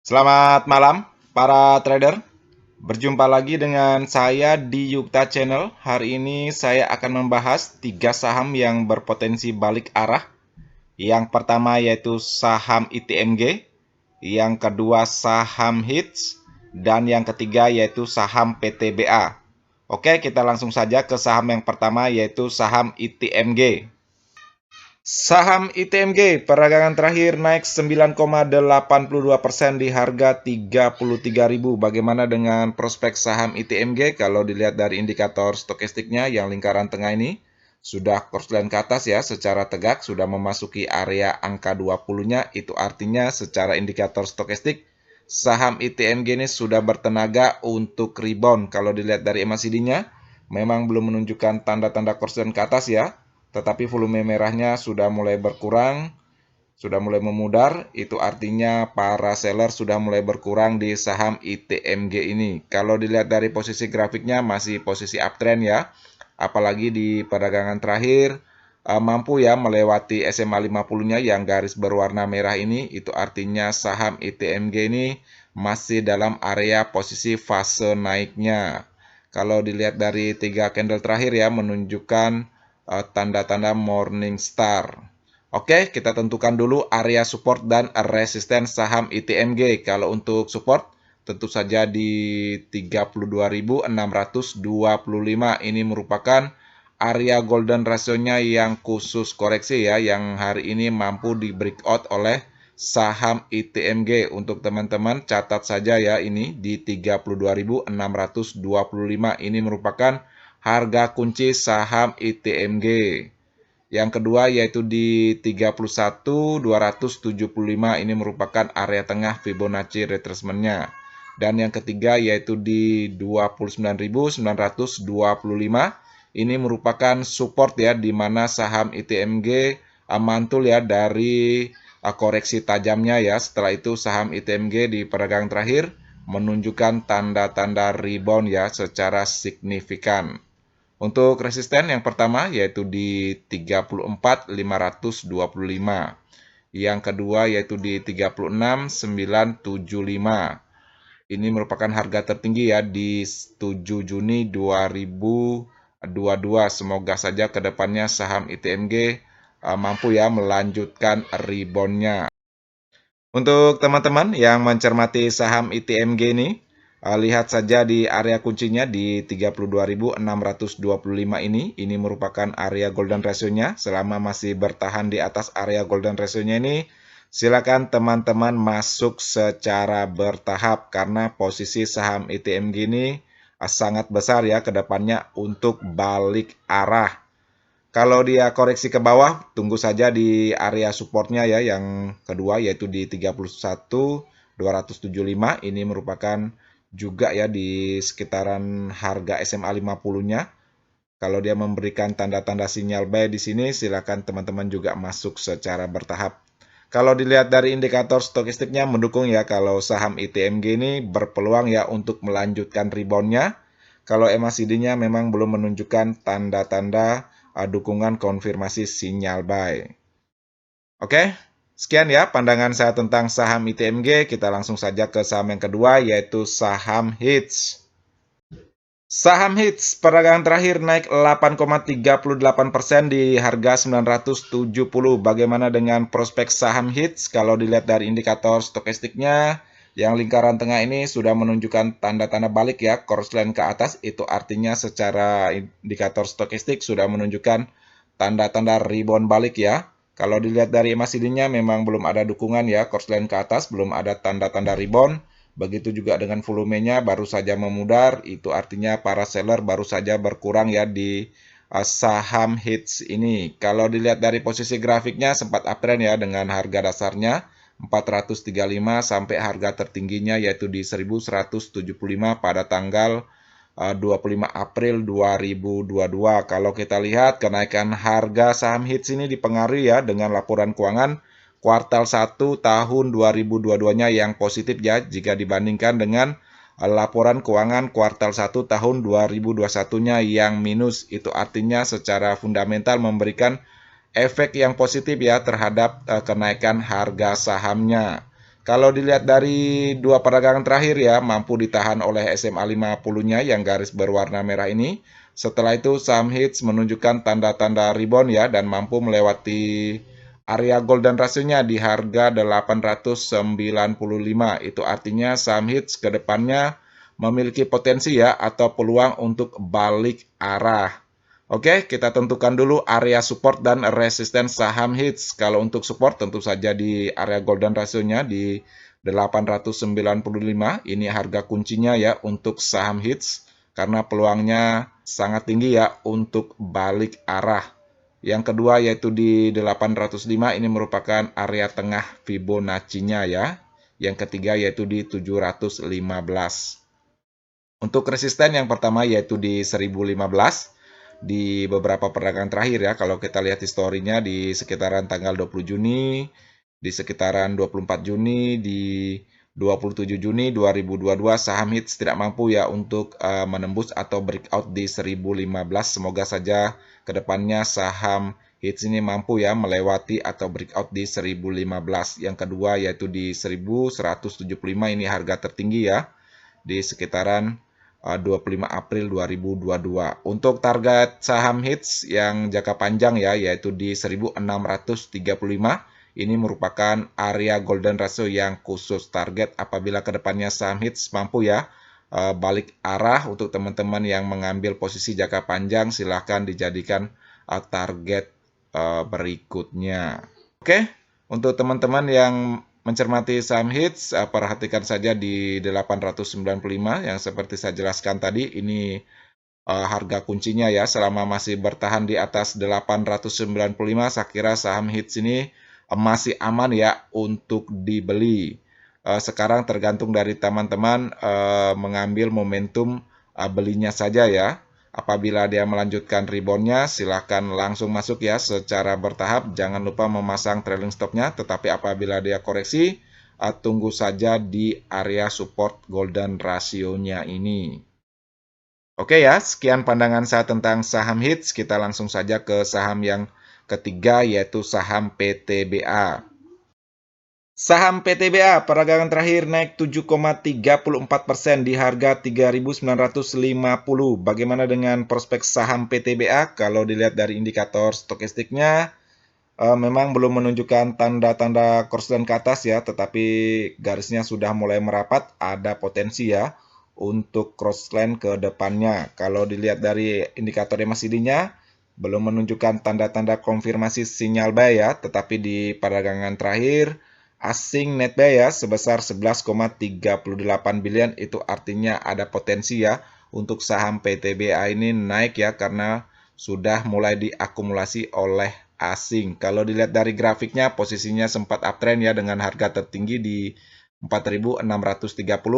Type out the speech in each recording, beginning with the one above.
Selamat malam, para trader. Berjumpa lagi dengan saya di Yukta Channel. Hari ini saya akan membahas tiga saham yang berpotensi balik arah. Yang pertama yaitu saham ITMG, yang kedua saham HITS, dan yang ketiga yaitu saham PTBA. Oke, kita langsung saja ke saham yang pertama yaitu saham ITMG. Saham ITMG peragangan terakhir naik 9,82% di harga 33.000. Bagaimana dengan prospek saham ITMG? Kalau dilihat dari indikator stokastiknya yang lingkaran tengah ini sudah korslen ke atas ya secara tegak, sudah memasuki area angka 20-nya. Itu artinya secara indikator stokastik saham ITMG ini sudah bertenaga untuk rebound. Kalau dilihat dari MACD-nya memang belum menunjukkan tanda-tanda korslen ke atas ya, tetapi volume merahnya sudah mulai berkurang, sudah mulai memudar. Itu artinya para seller sudah mulai berkurang di saham ITMG ini. Kalau dilihat dari posisi grafiknya masih posisi uptrend ya, apalagi di perdagangan terakhir mampu ya melewati SMA 50-nya yang garis berwarna merah ini. Itu artinya saham ITMG ini masih dalam area posisi fase naiknya. Kalau dilihat dari 3 candle terakhir ya menunjukkan tanda-tanda Morningstar. Oke, kita tentukan dulu area support dan resisten saham ITMG. Kalau untuk support, tentu saja di 32.625. Ini merupakan area golden ratio-nya yang khusus koreksi ya, yang hari ini mampu di breakout oleh saham ITMG. Untuk teman-teman catat saja ya, ini di 32.625. Ini merupakan harga kunci saham ITMG. Yang kedua yaitu di 31.275, ini merupakan area tengah Fibonacci retracement-nya. Dan yang ketiga yaitu di 29.925, ini merupakan support ya, di mana saham ITMG mantul ya dari koreksi tajamnya ya. Setelah itu saham ITMG di perdagangan terakhir menunjukkan tanda-tanda rebound ya secara signifikan. Untuk resisten yang pertama yaitu di 34.525. Yang kedua yaitu di 36.975. Ini merupakan harga tertinggi ya di 7 Juni 2022. Semoga saja kedepannya saham ITMG mampu ya melanjutkan reboundnya. Untuk teman-teman yang mencermati saham ITMG ini, lihat saja di area kuncinya di 32.625 ini. Ini merupakan area golden ratio-nya. Selama masih bertahan di atas area golden ratio-nya ini, silakan teman-teman masuk secara bertahap karena posisi saham ITMG ini sangat besar ya ke depannya untuk balik arah. Kalau dia koreksi ke bawah, tunggu saja di area supportnya ya, yang kedua yaitu di 31.275. Ini merupakan juga ya di sekitaran harga SMA 50-nya. Kalau dia memberikan tanda-tanda sinyal buy di sini, silakan teman-teman juga masuk secara bertahap. Kalau dilihat dari indikator stokastiknya mendukung ya, kalau saham ITMG ini berpeluang ya untuk melanjutkan reboundnya. Kalau MACD-nya memang belum menunjukkan tanda-tanda dukungan konfirmasi sinyal buy. Oke, sekian ya pandangan saya tentang saham ITMG. Kita langsung saja ke saham yang kedua yaitu saham HITS. Saham HITS peragangan terakhir naik 8,38% di harga 970. Bagaimana dengan prospek saham HITS? Kalau dilihat dari indikator stokastiknya, yang lingkaran tengah ini sudah menunjukkan tanda-tanda balik ya, korslen ke atas. Itu artinya secara indikator stokastik sudah menunjukkan tanda-tanda rebound balik ya. Kalau dilihat dari MACD-nya memang belum ada dukungan ya, korslen ke atas, belum ada tanda-tanda rebound. Begitu juga dengan volumenya baru saja memudar, itu artinya para seller baru saja berkurang ya di saham HITS ini. Kalau dilihat dari posisi grafiknya sempat uptrend ya dengan harga dasarnya 435 sampai harga tertingginya yaitu di 1175 pada tanggal 25 April 2022. Kalau kita lihat kenaikan harga saham HITS ini dipengaruhi ya dengan laporan keuangan kuartal 1 tahun 2022-nya yang positif ya jika dibandingkan dengan laporan keuangan kuartal 1 tahun 2021-nya yang minus. Itu artinya secara fundamental memberikan efek yang positif ya terhadap kenaikan harga sahamnya. Kalau dilihat dari dua perdagangan terakhir ya, mampu ditahan oleh SMA 50-nya yang garis berwarna merah ini. Setelah itu saham HITS menunjukkan tanda-tanda rebound ya dan mampu melewati area golden ratio-nya di harga 895. Itu artinya saham HITS ke depannya memiliki potensi ya atau peluang untuk balik arah. Oke, kita tentukan dulu area support dan resisten saham HITS. Kalau untuk support tentu saja di area golden ratio-nya di 895. Ini harga kuncinya ya untuk saham HITS karena peluangnya sangat tinggi ya untuk balik arah. Yang kedua yaitu di 805, ini merupakan area tengah Fibonacci-nya ya. Yang ketiga yaitu di 715. Untuk resisten yang pertama yaitu di 1015 di beberapa perdagangan terakhir ya. Kalau kita lihat historinya di sekitaran tanggal 20 Juni, di sekitaran 24 Juni, di 27 Juni 2022 saham HITS tidak mampu ya untuk menembus atau breakout di 1015. Semoga saja kedepannya saham HITS ini mampu ya melewati atau breakout di 1015. Yang kedua yaitu di 1175, ini harga tertinggi ya di sekitaran 25 April 2022. Untuk target saham HITS yang jangka panjang ya, yaitu di 1635. Ini merupakan area golden ratio yang khusus target apabila kedepannya saham HITS mampu ya balik arah. Untuk teman-teman yang mengambil posisi jangka panjang, silahkan dijadikan target berikutnya. Oke, untuk teman-teman yang mencermati saham HITS, perhatikan saja di 895 yang seperti saya jelaskan tadi, ini harga kuncinya ya. Selama masih bertahan di atas 895, saya kira saham HITS ini masih aman ya untuk dibeli. Sekarang tergantung dari teman-teman mengambil momentum belinya saja ya. Apabila dia melanjutkan reboundnya, silahkan langsung masuk ya secara bertahap. Jangan lupa memasang trailing stopnya. Tetapi apabila dia koreksi, tunggu saja di area support golden ratio-nya ini. Oke ya, sekian pandangan saya tentang saham HITS. Kita langsung saja ke saham yang ketiga, yaitu saham PTBA. Saham PTBA perdagangan terakhir naik 7,34% di harga 3.950. Bagaimana dengan prospek saham PTBA? Kalau dilihat dari indikator stokastiknya, memang belum menunjukkan tanda-tanda korslen ke atas ya, tetapi garisnya sudah mulai merapat, ada potensi ya untuk crossline ke depannya. Kalau dilihat dari indikator MACD-nya, belum menunjukkan tanda-tanda konfirmasi sinyal buy ya, tetapi di perdagangan terakhir asing net buy ya sebesar 11,38 billion, itu artinya ada potensi ya untuk saham PTBA ini naik ya karena sudah mulai diakumulasi oleh asing. Kalau dilihat dari grafiknya, posisinya sempat uptrend ya dengan harga tertinggi di 4.630.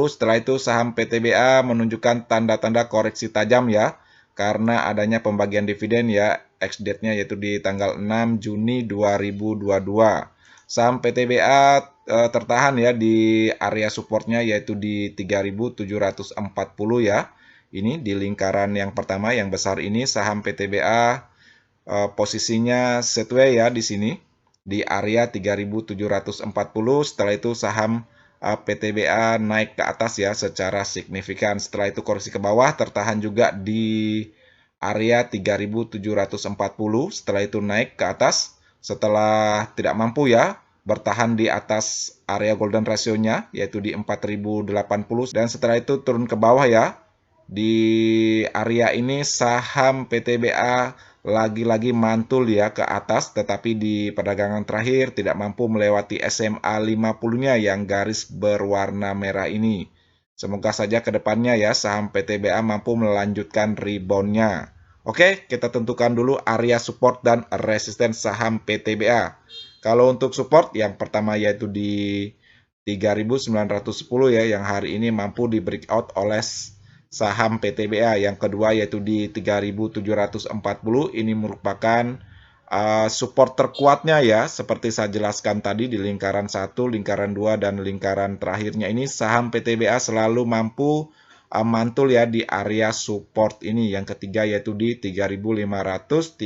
Setelah itu saham PTBA menunjukkan tanda-tanda koreksi tajam ya karena adanya pembagian dividen ya, ex-date-nya yaitu di tanggal 6 Juni 2022. Saham PTBA tertahan ya di area supportnya yaitu di 3.740 ya. Ini di lingkaran yang pertama yang besar ini saham PTBA posisinya setway ya di sini di area 3.740. Setelah itu saham PTBA naik ke atas ya secara signifikan. Setelah itu koreksi ke bawah tertahan juga di area 3.740. Setelah itu naik ke atas setelah tidak mampu ya bertahan di atas area golden ratio-nya yaitu di 4.080 dan setelah itu turun ke bawah ya. Di area ini saham PTBA lagi-lagi mantul ya ke atas, tetapi di perdagangan terakhir tidak mampu melewati SMA 50-nya yang garis berwarna merah ini. Semoga saja ke depannya ya saham PTBA mampu melanjutkan rebound-nya. Oke, kita tentukan dulu area support dan resisten saham PTBA. Kalau untuk support yang pertama yaitu di 3.910 ya yang hari ini mampu di breakout oleh saham PTBA. Yang kedua yaitu di 3.740, ini merupakan support terkuatnya ya seperti saya jelaskan tadi di lingkaran 1, lingkaran 2 dan lingkaran terakhirnya ini saham PTBA selalu mampu mantul ya di area support ini. Yang ketiga yaitu di 3.530.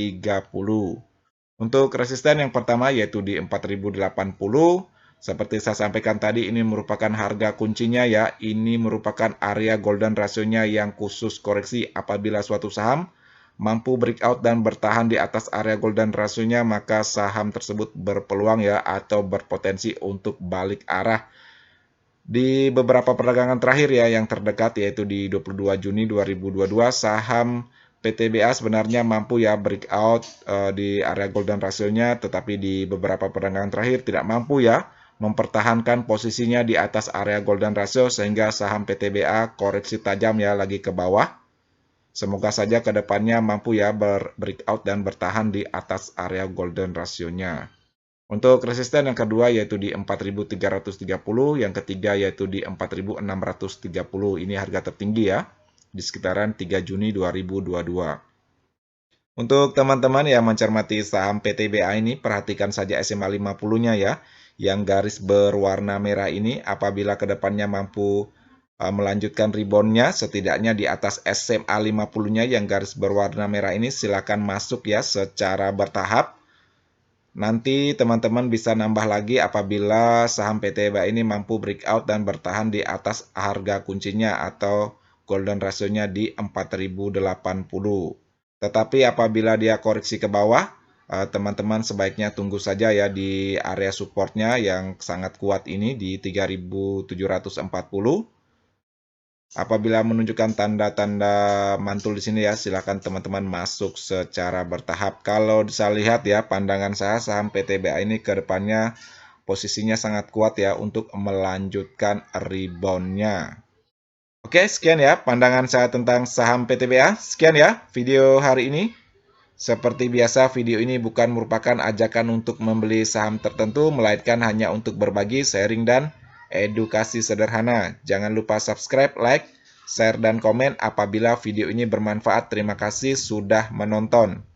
Untuk resisten yang pertama yaitu di 4.080. Seperti saya sampaikan tadi, ini merupakan harga kuncinya ya. Ini merupakan area golden ratio-nya yang khusus koreksi apabila suatu saham mampu breakout dan bertahan di atas area golden ratio-nya, maka saham tersebut berpeluang ya atau berpotensi untuk balik arah. Di beberapa perdagangan terakhir ya yang terdekat yaitu di 22 Juni 2022 saham PTBA sebenarnya mampu ya breakout di area golden ratio-nya, tetapi di beberapa perdagangan terakhir tidak mampu ya mempertahankan posisinya di atas area golden ratio sehingga saham PTBA koreksi tajam ya lagi ke bawah. Semoga saja ke depannya mampu ya breakout dan bertahan di atas area golden ratio-nya. Untuk resisten yang kedua yaitu di 4.330, yang ketiga yaitu di 4.630. Ini harga tertinggi ya, di sekitaran 3 Juni 2022. Untuk teman-teman yang mencermati saham PTBA ini, perhatikan saja SMA 50-nya ya, yang garis berwarna merah ini apabila kedepannya mampu melanjutkan reboundnya setidaknya di atas SMA 50-nya yang garis berwarna merah ini, silakan masuk ya secara bertahap. Nanti teman-teman bisa nambah lagi apabila saham PTBA ini mampu breakout dan bertahan di atas harga kuncinya atau golden ratio-nya di 4080. Tetapi apabila dia koreksi ke bawah, teman-teman sebaiknya tunggu saja ya di area supportnya yang sangat kuat ini di 3740. Apabila menunjukkan tanda-tanda mantul di sini ya, silakan teman-teman masuk secara bertahap. Kalau bisa lihat ya, pandangan saya saham PTBA ini ke depannya posisinya sangat kuat ya untuk melanjutkan reboundnya. Oke, sekian ya pandangan saya tentang saham PTBA. Sekian ya video hari ini. Seperti biasa, video ini bukan merupakan ajakan untuk membeli saham tertentu, melainkan hanya untuk berbagi, sharing, dan edukasi sederhana. Jangan lupa subscribe, like, share, dan komen apabila video ini bermanfaat. Terima kasih sudah menonton.